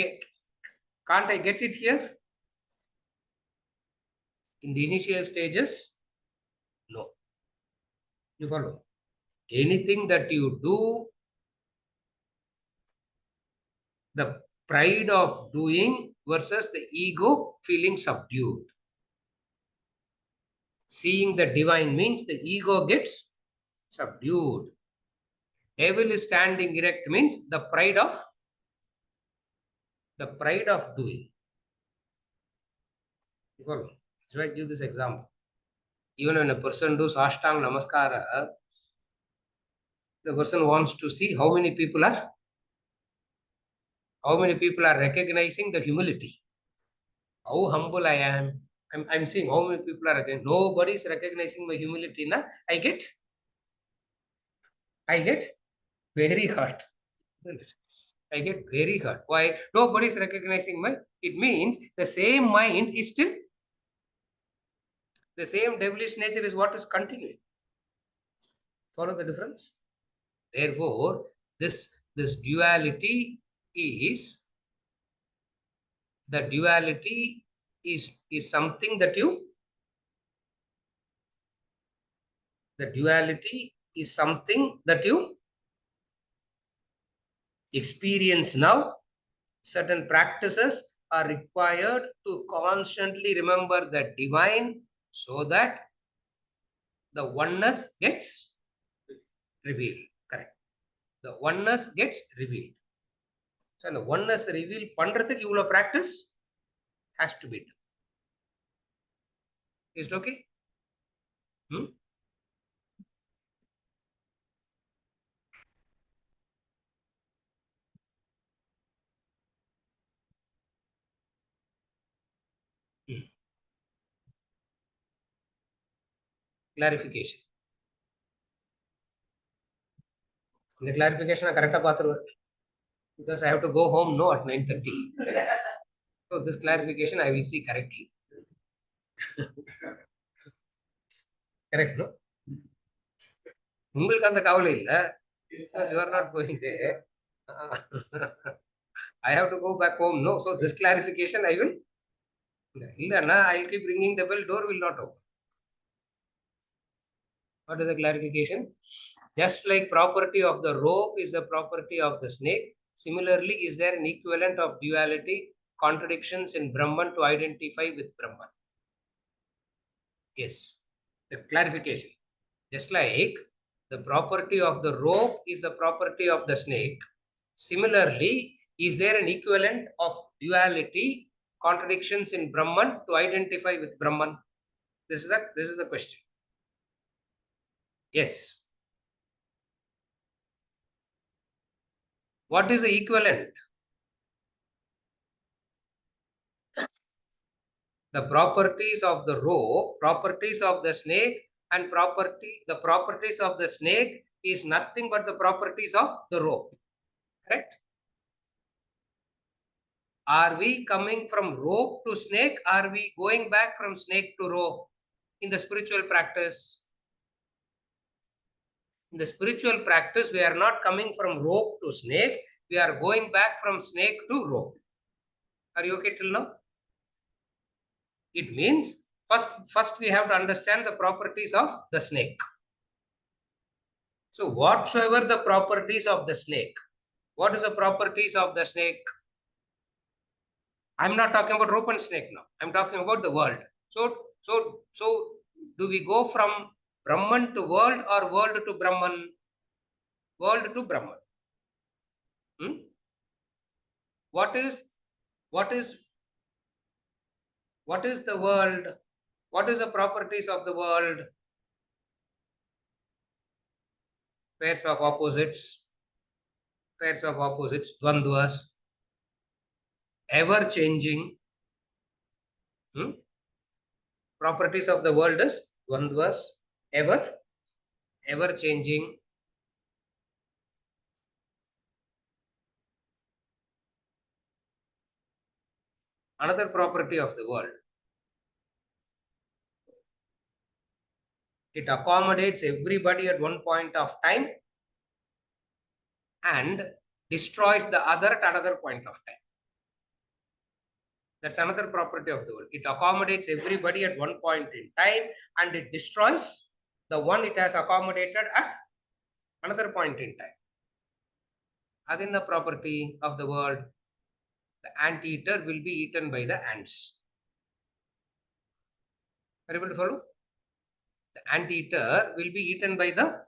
get it here? In the initial stages, no. You follow? Anything that you do, the pride of doing versus the ego feeling subdued. Seeing the divine means the ego gets subdued. Devil is standing erect means the pride of doing. You follow? So I give this example. Even when a person does Ashtang Namaskara, the person wants to see how many people are recognizing the humility. How humble I am. I'm seeing how many people are recognizing. Nobody is recognizing my humility. Na? I get very hurt. I get very hurt. Why? Nobody is recognizing my. It means the same mind is still, the same devilish nature is what is continuing. Follow the difference? Therefore, this duality is, the duality is something that you, the duality is something that you experience now. Certain practices are required to constantly remember the divine so that the oneness gets revealed. Correct. The oneness gets revealed. So the oneness reveal பண்றதுக்கு இவ்வளவு practice has to be done. Is it okay? Clarification. The clarification I correct பார்த்துருவேன். Because I have to go home no at 9:30. So this clarification I will see correctly. Correct, no? உங்களுக்கு அந்த கவலை இல்ல. Because you are not going there. I have to go back home, no? So this clarification I will, இல்லன்னா I'll keep ringing the bell, door will not open. What is the clarification? Just like property of the rope is the property of the snake, similarly, is there an equivalent of duality, contradictions in Brahman to identify with Brahman? Yes. The clarification. Just like the property of the rope is the property of the snake, similarly, is there an equivalent of duality, contradictions in Brahman to identify with Brahman? This is the question. Yes. What is the equivalent? The properties of the rope, properties of the snake, and the properties of the snake is nothing but the properties of the rope. Correct? Are we coming from rope to snake? Are we going back from snake to rope in the spiritual practice? In the spiritual practice, we are not coming from rope to snake. We are going back from snake to rope. Are you okay till now? It means first we have to understand the properties of the snake. So whatsoever the properties of the snake, what is the properties of the snake? I'm not talking about rope and snake now. I'm talking about the world. So do we go from Brahman to world or world to Brahman? World to Brahman. What is the world? What is the properties of the world? Pairs of opposites, dvandvas, ever changing, Properties of the world is dvandvas, ever changing. Another property of the world, it accommodates everybody at one point of time and destroys the other at another point of time. That's another property of the world. It accommodates everybody at one point in time and it destroys the one it has accommodated at another point in time. Again, the property of the world, the anteater will be eaten by the ants. Are you able to follow? The anteater will be eaten by the.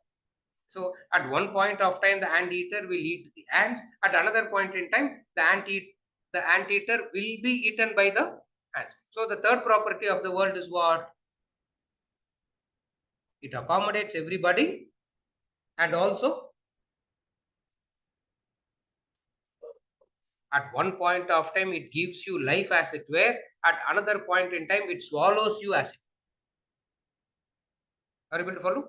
So at one point of time, the anteater will eat the ants. At another point in time, the anteater will be eaten by the ants. So the third property of the world is what? It accommodates everybody and also at one point of time it gives you life as it were. At another point in time, it swallows you as it. Are you able to follow?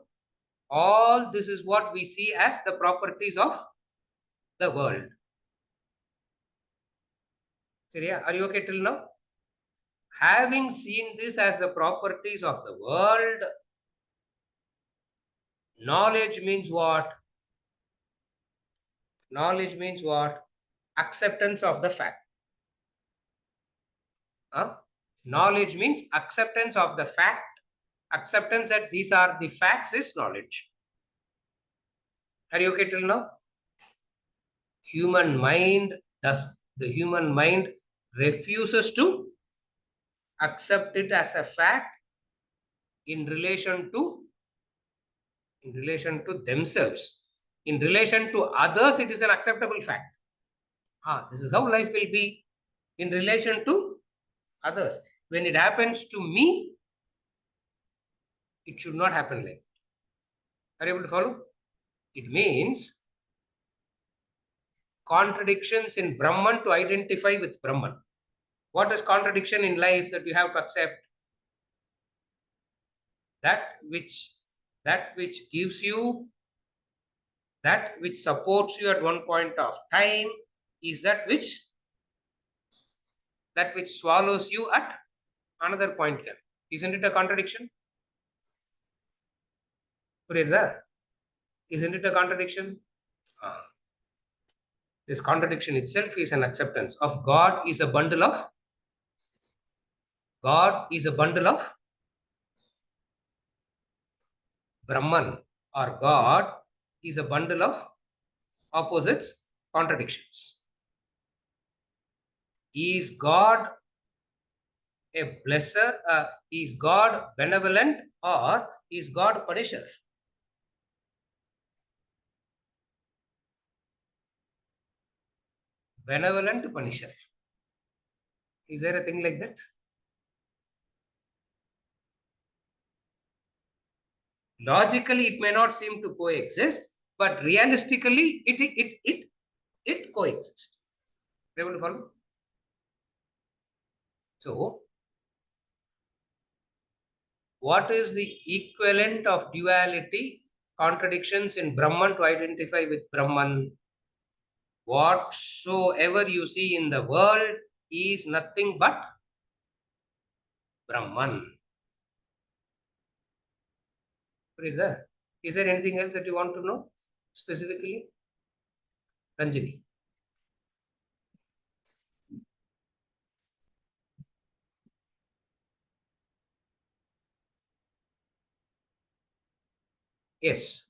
All this is what we see as the properties of the world. Surya, are you okay till now? Having seen this as the properties of the world, knowledge means what? Knowledge means what? Acceptance of the fact. Knowledge means acceptance of the fact. Acceptance that these are the facts is knowledge. Are you okay till now? Human mind refuses to accept it as a fact in relation to themselves. In relation to others, it is an acceptable fact. This is how life will be in relation to others. When it happens to me, it should not happen like that. Are you able to follow? It means contradictions in Brahman to identify with Brahman. What is contradiction in life that you have to accept? That which gives you, that which supports you at one point of time is that which swallows you at another point. Isn't it a contradiction? Isn't it a contradiction? This contradiction itself is an acceptance of God is a bundle of Brahman, or God is a bundle of opposites, contradictions. Is God a blesser? Is God benevolent or is God punisher? Benevolent punisher. Is there a thing like that? Logically, it may not seem to coexist, but realistically, it coexists. Able to follow? So, what is the equivalent of duality, contradictions in Brahman to identify with Brahman? Whatsoever you see in the world is nothing but Brahman. Is there anything else that you want to know specifically? Ranjini. Yes.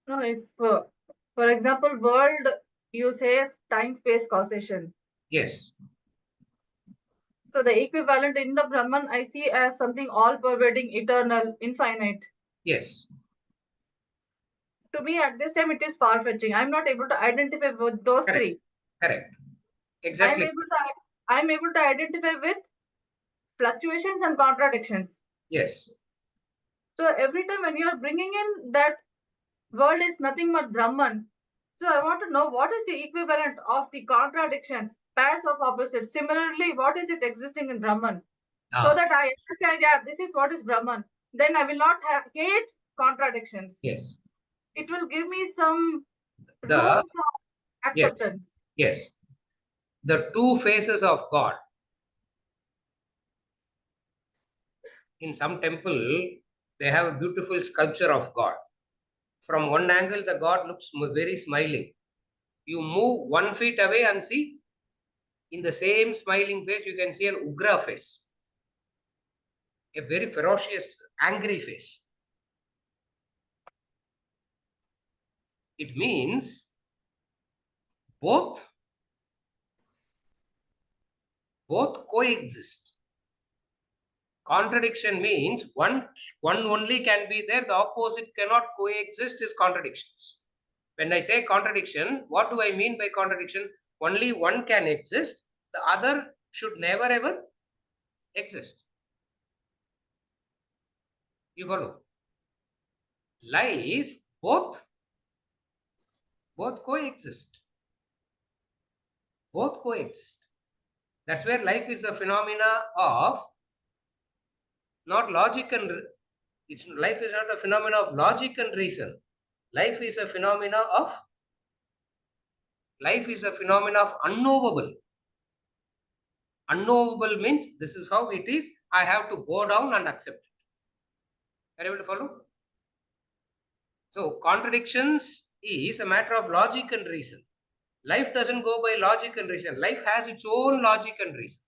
No, if, for example, world, you say time-space causation. Yes. So the equivalent in the Brahman I see as something all-pervading, eternal, infinite. Yes. To me, at this time, it is far-fetching. I'm not able to identify with those Correct. three. Correct. Exactly. I'm able to identify with fluctuations and contradictions. Yes. So every time when you are bringing in that world is nothing but Brahman, So I want to know what is the equivalent of the contradictions, pairs of opposites. Similarly, what is it existing in Brahman? So that I understand, yeah, this is what is Brahman. Then I will not hate contradictions. Yes. It will give me some The room for acceptance. Yes. The two faces of God. In some temple, they have a beautiful sculpture of God. From one angle, the God looks very smiling. You move 1 feet away and see, in the same smiling face, you can see an Ugra face, a very ferocious, angry face. It means both coexist. Contradiction means one only can be there, the opposite cannot coexist is contradictions. When I say contradiction, what do I mean by contradiction? Only one can exist, the other should never ever exist. You follow? Life, both coexist. Both coexist. That's where life is a phenomena of not logic and life is not a phenomena of logic and reason. Life is a phenomena of unknowable. Unknowable means this is how it is. I have to go down and accept it. Are you able to follow? So contradictions is a matter of logic and reason. Life doesn't go by logic and reason. Life has its own logic and reason.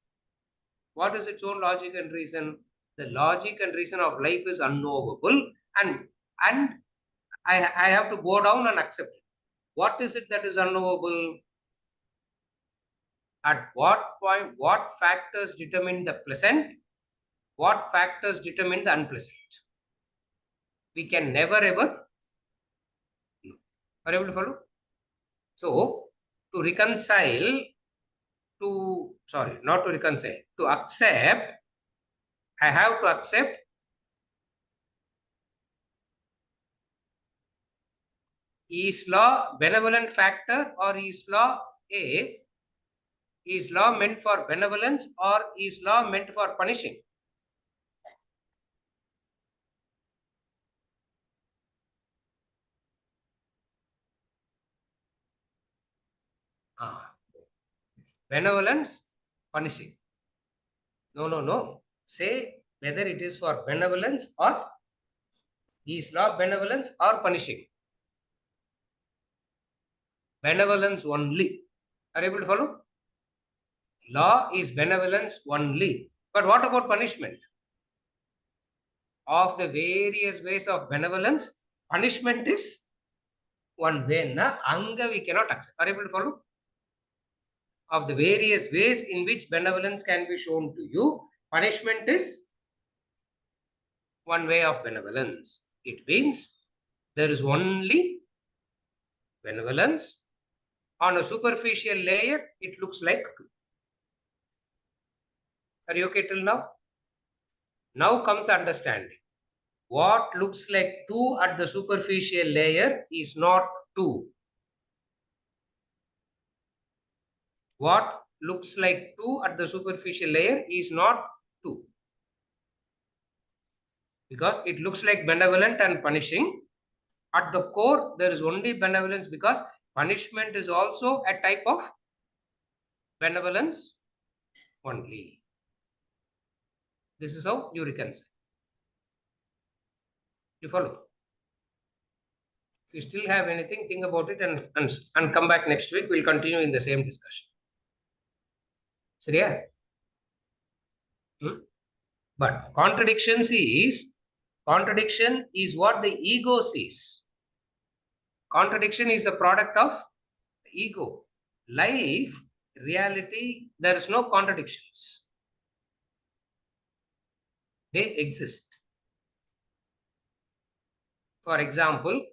What is its own logic and reason? The logic and reason of life is unknowable, and I have to go down and accept it. What is it that is unknowable? At what point, what factors determine the pleasant? What factors determine the unpleasant? We can never ever know. Are you able to follow? So, to reconcile, to accept, I have to accept is law benevolent factor, or is law meant for benevolence, or is law meant for punishing? Benevolence, punishing. No. Say whether it is for benevolence or is law benevolence or punishing. Benevolence only. Are you able to follow? Law is benevolence only. But what about punishment? Of the various ways of benevolence, punishment is one way. Anga we cannot accept. Are you able to follow? Of the various ways in which benevolence can be shown to you, punishment is one way of benevolence. It means there is only benevolence. On a superficial layer, it looks like two. Are you okay till now? Now comes understanding. What looks like two at the superficial layer is not two. What looks like two at the superficial layer is not two. Because it looks like benevolent and punishing. At the core, there is only benevolence, because punishment is also a type of benevolence only. This is how you reconcile. You follow? If you still have anything, think about it and come back next week. We'll continue in the same discussion. Seriya? But contradiction is what the ego sees. Contradiction is a product of the ego. Life, reality, there is no contradictions. They exist. For example,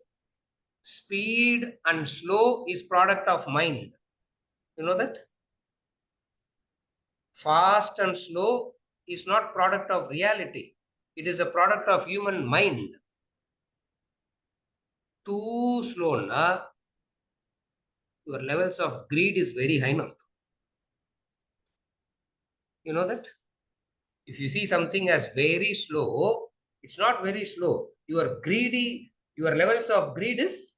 speed and slow is product of mind. You know that? Fast and slow is not product of reality. It is a product of human mind. Too slow, your levels of greed is very high now. You know that? If you see something as very slow, it's not very slow. Your levels of greed is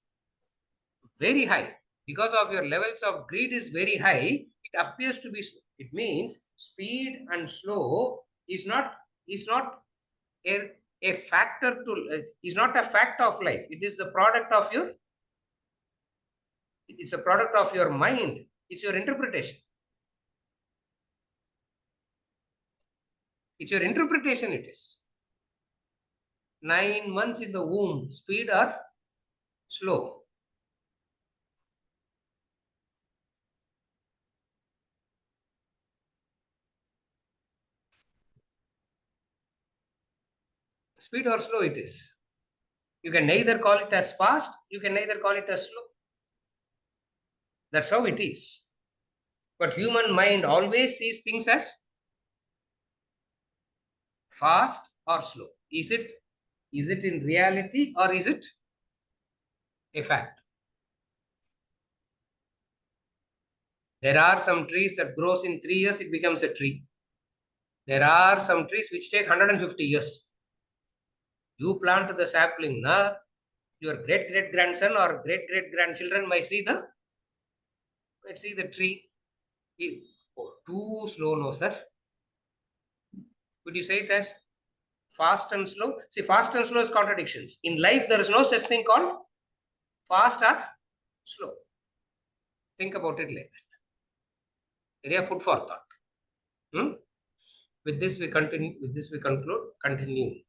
very high. Because of your levels of greed is very high, it appears to be slow. It means speed and slow is not a factor to is not a fact of life. It is the product of your it's a product of your mind. It's your interpretation. It's your interpretation. It is 9 months in the womb, speed or slow. Speed or slow it is. You can neither call it as fast, you can neither call it as slow. That's how it is. But human mind always sees things as fast or slow. Is it in reality or is it a fact? There are some trees that grows in 3 years, it becomes a tree. There are some trees which take 150 years. You plant the sapling, your great-great-grandson or great-great-grandchildren might see the tree. Oh, too slow, no, sir. Would you say it as fast and slow? See, fast and slow is contradictions. In life, there is no such thing called fast or slow. Think about it like that. Area food for thought. With this we continue. With this we conclude. Continue.